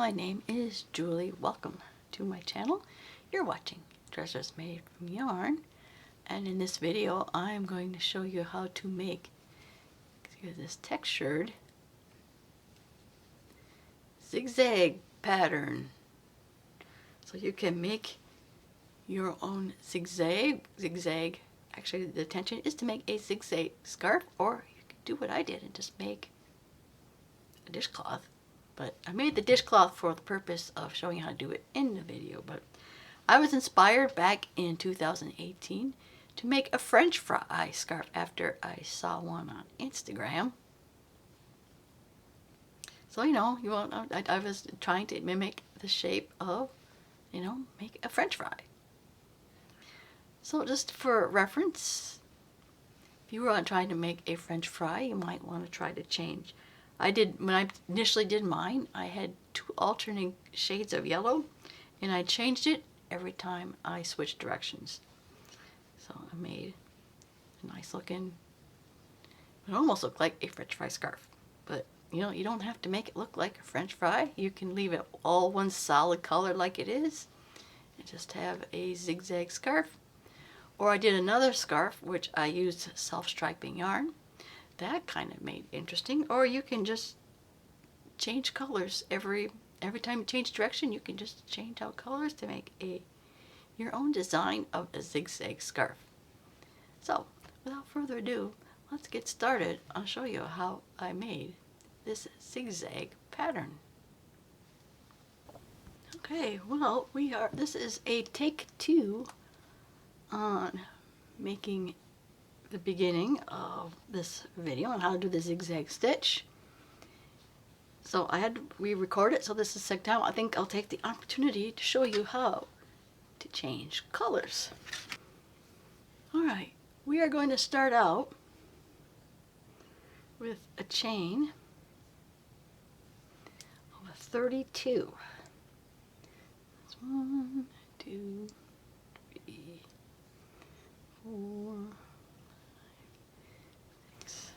my name is Julie. Welcome to my channel. You're watching Treasures Made from Yarn, and in this video I'm going to show you how to make this textured zigzag pattern. So you can make your own zigzag. Actually, the intention is to make a zigzag scarf, or you can do what I did and just make a dishcloth. But I made the dishcloth for the purpose of showing you how to do it in the video. But I was inspired back in 2018 to make a French fry scarf after I saw one on Instagram. So I was trying to mimic the shape of, make a French fry. So just for reference, if you were trying to make a French fry, you might want to try to change. When I initially did mine, I had 2 alternating shades of yellow, and I changed it every time I switched directions. So I made a nice looking, it almost looked like a French fry scarf. But you don't have to make it look like a French fry. You can leave it all one solid color like it is and just have a zigzag scarf. Or I did another scarf which I used self-striping yarn. That kind of made interesting. Or you can just change colors every time you change direction. You can just change out colors to make your own design of a zigzag scarf. So without further ado, let's get started. I'll show you how I made this zigzag pattern. Okay, well, this is a take 2 on making the beginning of this video on how to do the zigzag stitch. So I had to re-record it, so this is second time. I think I'll take the opportunity to show you how to change colors. Alright, we are going to start out with a chain of 32. That's 1, 2, 3, 4,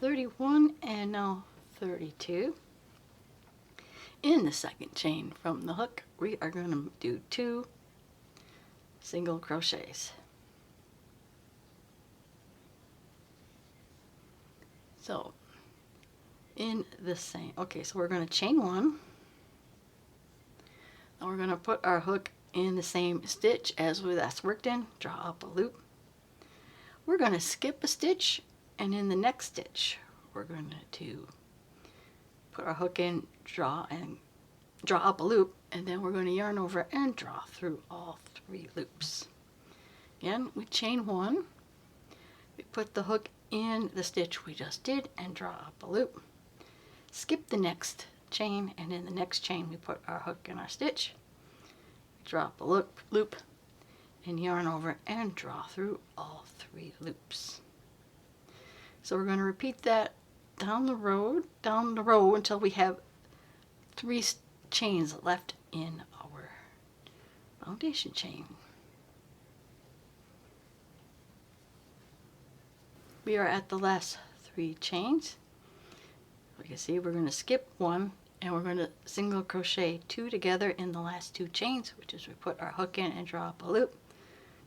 31, and now 32. In the second chain from the hook, we are going to do 2 single crochets. So in the same, so we're going to chain 1, and we're going to put our hook in the same stitch as that's worked in, draw up a loop. We're going to skip a stitch, and in the next stitch we're going to put our hook in, draw up a loop, and then we're going to yarn over and draw through all 3 loops. Again, we chain 1, we put the hook in the stitch we just did and draw up a loop. Skip the next chain, and in the next chain we put our hook in our stitch, draw up a loop, and yarn over and draw through all 3 loops. So we're going to repeat that down the row until we have 3 chains left in our foundation chain. We are at the last 3 chains. You can see we're going to skip 1, and we're going to single crochet 2 together in the last 2 chains, which is we put our hook in and draw up a loop,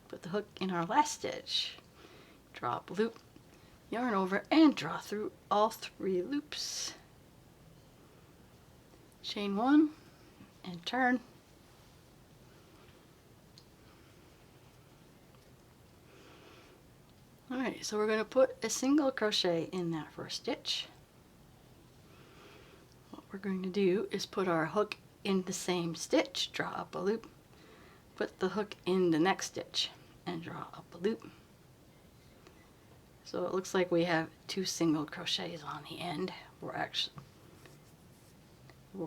put the hook in our last stitch, draw up a loop, yarn over and draw through all 3 loops. Chain 1 and turn. Alright, so we're going to put a single crochet in that first stitch. What we're going to do is put our hook in the same stitch, draw up a loop, put the hook in the next stitch and draw up a loop. So it looks like we have 2 single crochets on the end. What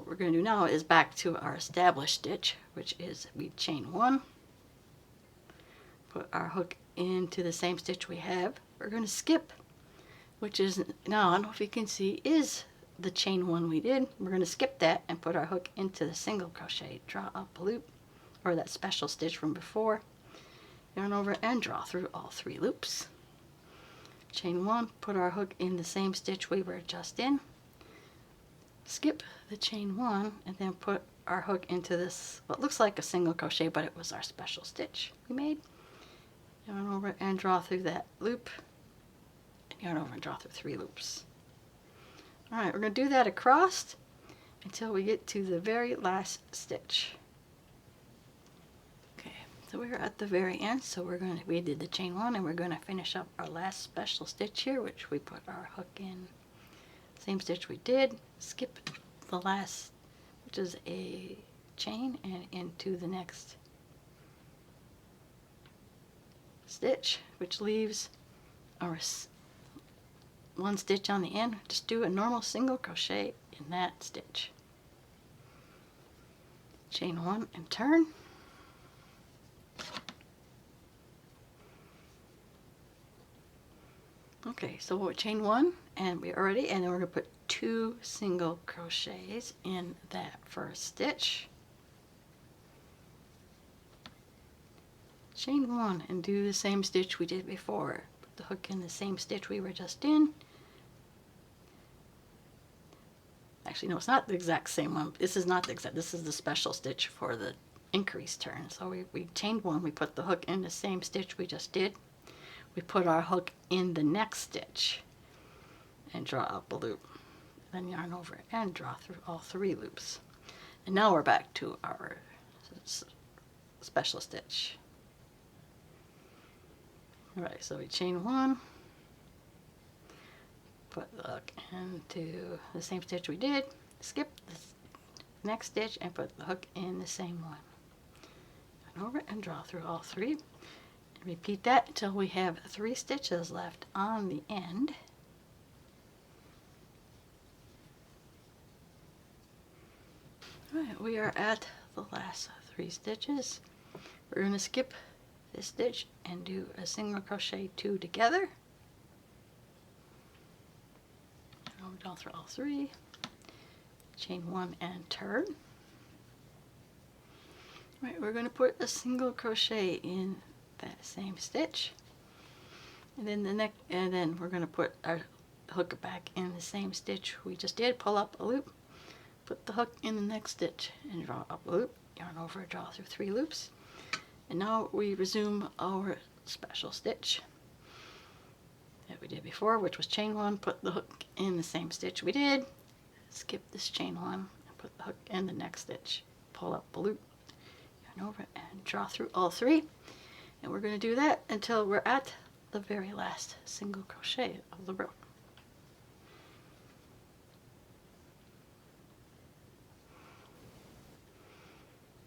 we're going to do now is back to our established stitch, which is we chain 1, put our hook into the same stitch we have. We're going to skip, which is, now I don't know if you can see, is the chain 1 we did. We're going to skip that and put our hook into the single crochet, draw up a loop, or that special stitch from before, yarn over and draw through all 3 loops. Chain 1, put our hook in the same stitch we were just in, skip the chain 1, and then put our hook into this, what looks like a single crochet, but it was our special stitch we made. Yarn over and draw through that loop, and yarn over and draw through 3 loops. All right, we're going to do that across until we get to the very last stitch. Okay, so we're at the very end, so we did the chain 1, and we're going to finish up our last special stitch here, which we put our hook in. Same stitch we did, skip the last, which is a chain, and into the next stitch, which leaves our 1 stitch on the end. Just do a normal single crochet in that stitch. Chain 1 and turn. Okay, so we'll chain 1, and and then we're going to put 2 single crochets in that first stitch. Chain 1 and do the same stitch we did before. Put the hook in the same stitch we were just in. Actually, no, it's not the exact same one. This is not the exact, this is the special stitch for the increase turn. So we chained 1, we put the hook in the same stitch we just did. We put our hook in the next stitch and draw up a loop. Then yarn over and draw through all 3 loops. And now we're back to our special stitch. Alright, so we chain 1, put the hook into the same stitch we did, skip the next stitch and put the hook in the same one. Yarn over and draw through all 3. Repeat that until we have 3 stitches left on the end. Alright, we are at the last 3 stitches. We're going to skip this stitch and do a single crochet 2 together. And draw through all 3. Chain 1 and turn. Right, we're going to put a single crochet in that same stitch, and then we're going to put our hook back in the same stitch we just did. Pull up a loop, put the hook in the next stitch and draw up a loop, yarn over, draw through 3 loops, and now we resume our special stitch that we did before, which was chain 1, put the hook in the same stitch we did, skip this chain 1 and put the hook in the next stitch, pull up a loop, yarn over and draw through all 3. And we're going to do that until we're at the very last single crochet of the row.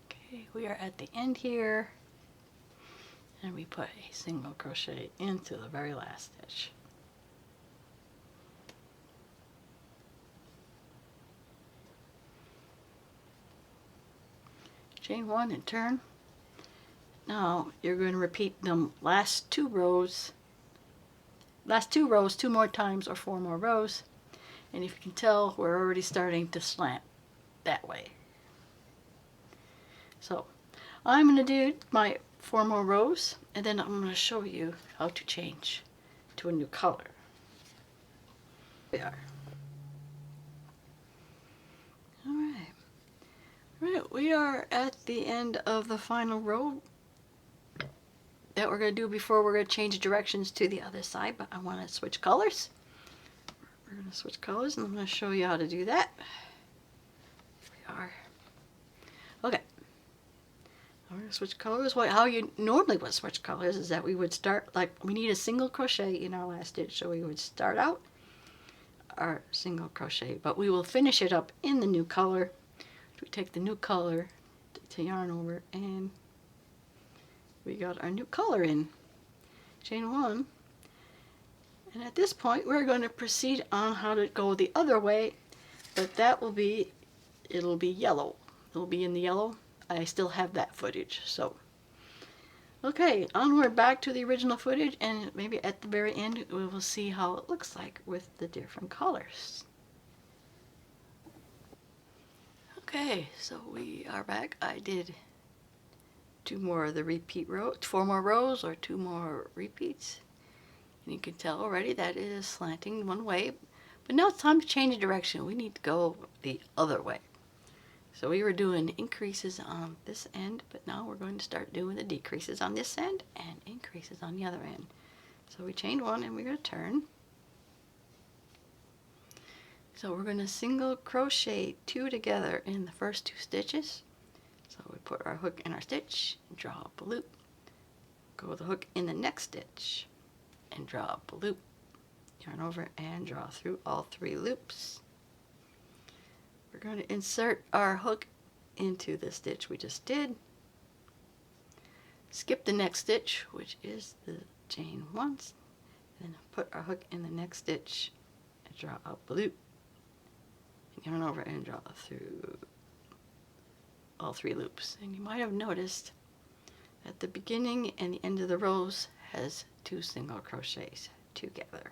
Okay, we are at the end here, and we put a single crochet into the very last stitch. Chain 1 and turn. Now you're going to repeat them last 2 rows 2 more times, or 4 more rows, and if you can tell, we're already starting to slant that way. So I'm going to do my 4 more rows, and then I'm going to show you how to change to a new color. There we are. Alright, we are at the end of the final row that we're going to do before we're going to change directions to the other side, but I want to switch colors. We're going to switch colors, and I'm going to show you how to do that. Here we are. Okay. We're going to switch colors. Well, how you normally would switch colors is that we would start, like, we need a single crochet in our last stitch, so we would start out our single crochet, but we will finish it up in the new color. We take the new color to yarn over, and we got our new color in. Chain 1, and at this point we're going to proceed on how to go the other way, but that will be, it'll be yellow. It'll be in the yellow. I still have that footage, so okay, onward back to the original footage, and maybe at the very end we will see how it looks like with the different colors. Okay, so we are back. I did 2 more of the repeat row, 4 more rows, or 2 more repeats. And you can tell already that it is slanting one way. But now it's time to change the direction. We need to go the other way. So we were doing increases on this end, but now we're going to start doing the decreases on this end and increases on the other end. So we chained one and we're going to turn. So we're going to single crochet 2 together in the first 2 stitches. So we put our hook in our stitch, draw up a loop, go the hook in the next stitch, and draw up a loop, yarn over and draw through all 3 loops. We're going to insert our hook into the stitch we just did, skip the next stitch, which is the chain once, and then put our hook in the next stitch and draw up a loop, and yarn over and draw through all 3 loops. And you might have noticed at the beginning and the end of the rows has 2 single crochets together.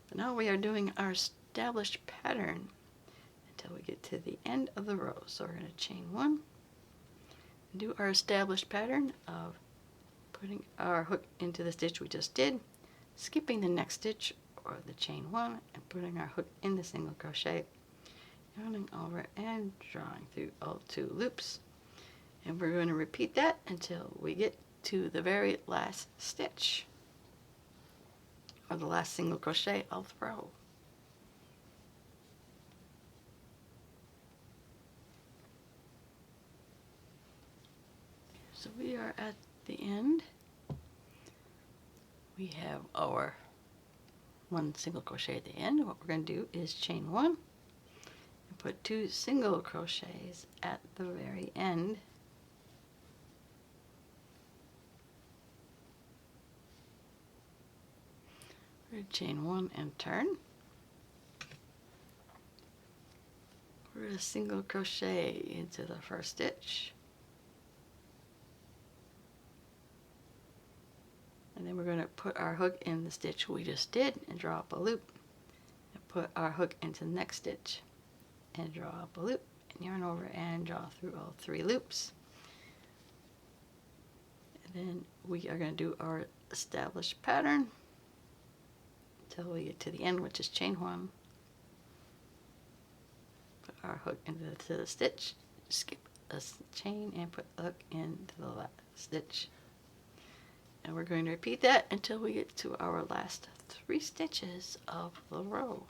But now we are doing our established pattern until we get to the end of the row. So we're going to chain 1 and do our established pattern of putting our hook into the stitch we just did, skipping the next stitch or the chain 1 and putting our hook in the single crochet, yarning over and drawing through all 2 loops. And we're going to repeat that until we get to the very last stitch or the last single crochet of the row. So we are at the end. We have our 1 single crochet at the end. What we're going to do is chain 1 and put 2 single crochets at the very end. We're going to chain 1 and turn. We're going to single crochet into the first stitch. And then we're going to put our hook in the stitch we just did and draw up a loop. And put our hook into the next stitch and draw up a loop. And yarn over and draw through all 3 loops. And then we are going to do our established pattern until we get to the end, which is chain 1. Put our hook into the stitch, skip a chain and put the hook into the last stitch. And we're going to repeat that until we get to our last 3 stitches of the row.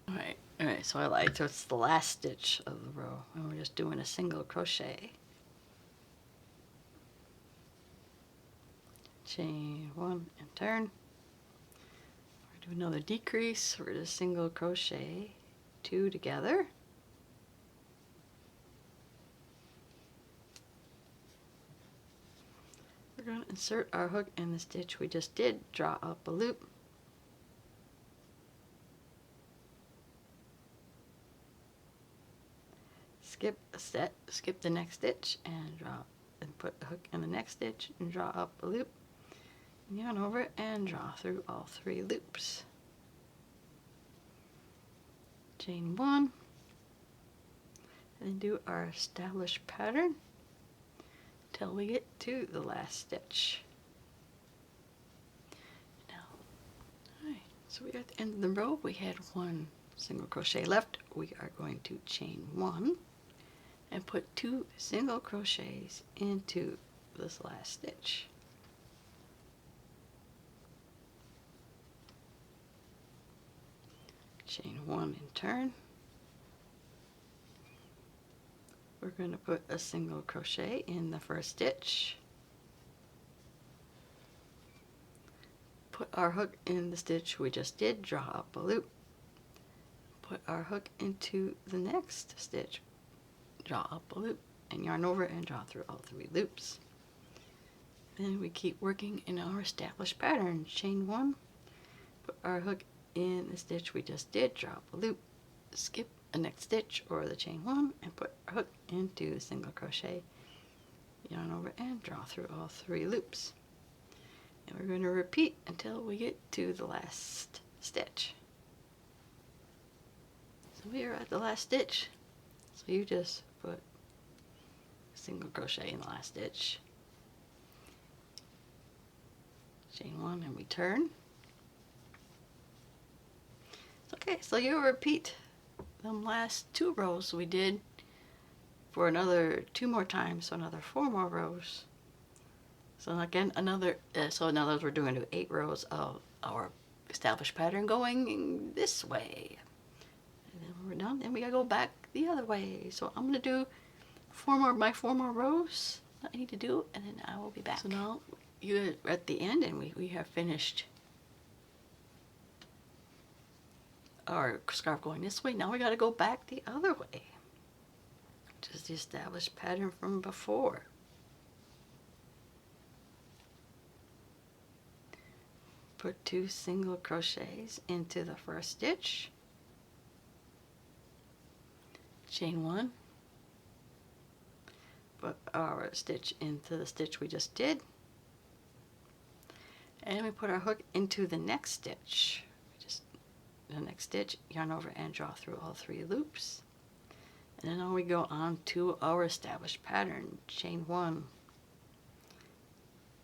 Alright, so I like, so it's the last stitch of the row, and we're just doing a single crochet. Chain 1 and turn. We're doing another decrease. We're going to single crochet 2 together. We're going to insert our hook in the stitch we just did, draw up a loop. Skip the next stitch and draw, and put the hook in the next stitch and draw up a loop. And yarn over and draw through all 3 loops. Chain 1, and then do our established pattern till we get to the last stitch. Now, alright, so we are at the end of the row. We had 1 single crochet left. We are going to chain 1 and put 2 single crochets into this last stitch. Chain 1 and turn. We're going to put a single crochet in the first stitch. Put our hook in the stitch we just did, draw up a loop. Put our hook into the next stitch, draw up a loop, and yarn over and draw through all 3 loops. Then we keep working in our established pattern. Chain 1, put our hook in the stitch we just did, draw up a loop, skip the next stitch or the chain 1 and put our hook into a single crochet, yarn over and draw through all 3 loops. And we're going to repeat until we get to the last stitch. So we are at the last stitch. So you just put a single crochet in the last stitch, chain 1 and we turn. Okay, so you'll repeat them last 2 rows we did for another 2 more times, so another 4 more rows. So again, so in other words, we're doing 8 rows of our established pattern going this way. And then when we're done, then we gotta go back the other way. So I'm gonna do 4 more rows that I need to do, and then I will be back. So now you're at the end, and we have finished our scarf going this way. Now we got to go back the other way, which is the established pattern from before. Put 2 single crochets into the first stitch, chain 1, put our stitch into the stitch we just did, and we put our hook into the next stitch. The next stitch, yarn over and draw through all 3 loops, and then we go on to our established pattern, chain 1,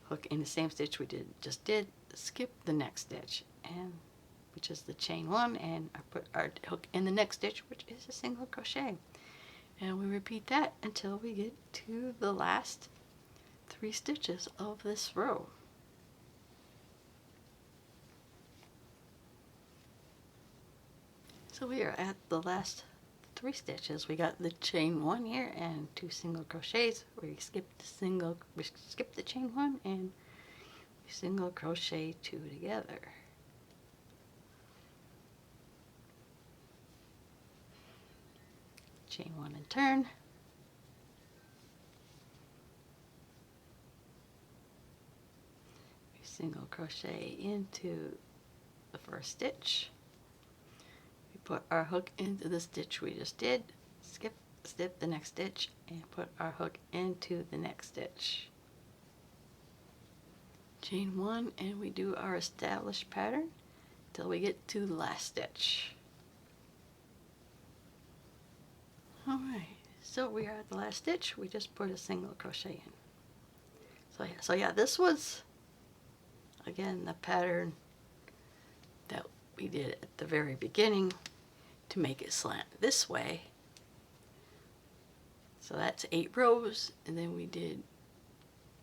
hook in the same stitch we just did, skip the next stitch, and which is the chain 1, and I put our hook in the next stitch, which is a single crochet, and we repeat that until we get to the last 3 stitches of this row. So we are at the last 3 stitches. We got the chain 1 here and 2 single crochets. We skip the chain 1 and we single crochet 2 together. Chain 1 and turn. We single crochet into the first stitch. Put our hook into the stitch we just did, skip the next stitch, and put our hook into the next stitch. Chain 1, and we do our established pattern till we get to the last stitch. Alright, so we are at the last stitch. We just put a single crochet in. So yeah, this was again the pattern that we did at the very beginning to make it slant this way. So that's 8 rows, and then we did,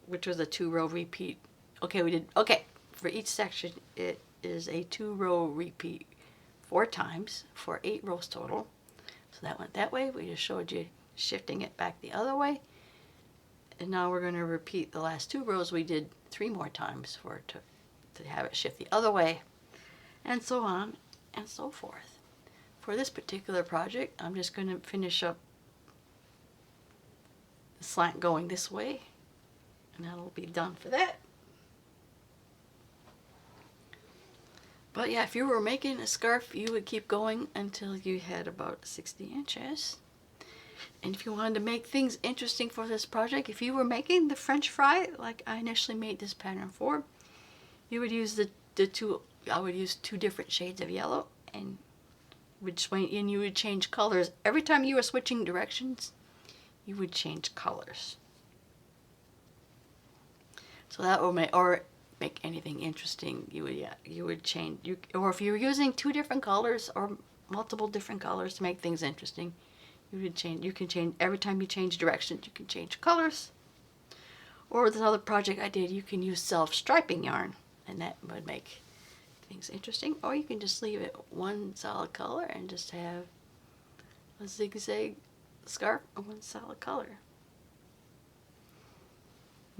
which was a 2-row repeat. Okay, for each section it is a 2-row repeat 4 times for 8 rows total. So that went that way. We just showed you shifting it back the other way, and now we're going to repeat the last 2 rows we did 3 more times for it to have it shift the other way, and so on and so forth. For this particular project, I'm just going to finish up the slant going this way, and that'll be done for that. But yeah, if you were making a scarf, you would keep going until you had about 60 inches. And if you wanted to make things interesting for this project, if you were making the French fry, like I initially made this pattern for, you would use I would use 2 different shades of yellow, and you would change colors. Every time you were switching directions, you would change colors. So that would make anything interesting. You would change, or if you were using 2 different colors or multiple different colors to make things interesting, you can change every time you change directions. You can change colors. Or this other project I did, you can use self-striping yarn, and that would make things interesting. Or you can just leave it one solid color and just have a zigzag scarf of one solid color.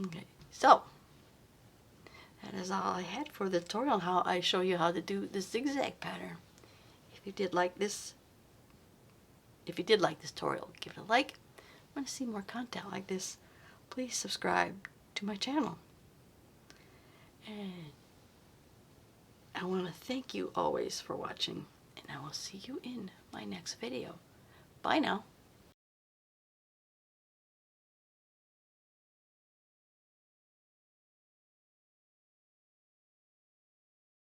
Okay, so that is all I had for the tutorial on how I show you how to do the zigzag pattern. If you did like this tutorial, give it a like. Want to see more content like this, please subscribe to my channel. And I want to thank you always for watching, and I will see you in my next video. Bye now.